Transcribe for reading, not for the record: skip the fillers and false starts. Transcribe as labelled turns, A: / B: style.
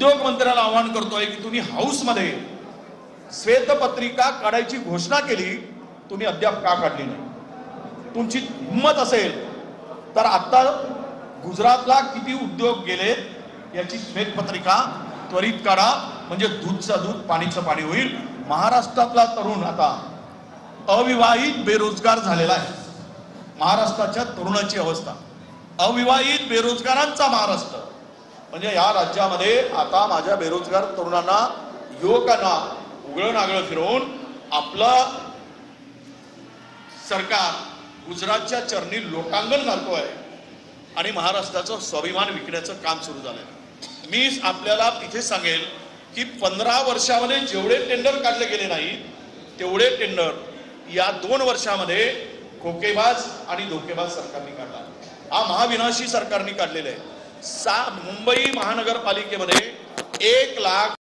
A: उद्योग मंत्र्याला आवाहन करतोय की तुम्ही हाऊसमध्ये श्वेतपत्रिका काढायची घोषणा केली, तुम्ही अद्याप का काढली नाही? तुमची हिंमत असेल तर आता गुजरातला किती उद्योग गेलेत याची श्वेतपत्रिका त्वरित काढा, म्हणजे दूधचा दूध पाणीचं पाणी होईल. महाराष्ट्रातला तरुण आता अविवाहित बेरोजगार झालेला आहे. महाराष्ट्राच्या तरुणाची अवस्था, अविवाहित बेरोजगारांचा महाराष्ट्र, म्हणजे या राज्यामध्ये आता माझ्या बेरोजगार तरुणांना, युवकांना उघडं नागळं फिरवून आपलं सरकार गुजरातच्या चरणी लोटांगण घालतोय आणि महाराष्ट्राचं स्वाभिमान विकण्याचं काम सुरू झालंय. मी आपल्याला इथे सांगेल की 15 वर्षामध्ये जेवढे टेंडर काढले गेले नाही तेवढे टेंडर या 2 वर्षामध्ये खोकेबाज आणि धोकेबाज सरकारने काढला. हा महाविनाशी सरकारने काढलेला आहे. मुंबई महानगरपालिकेमध्ये 1 लाख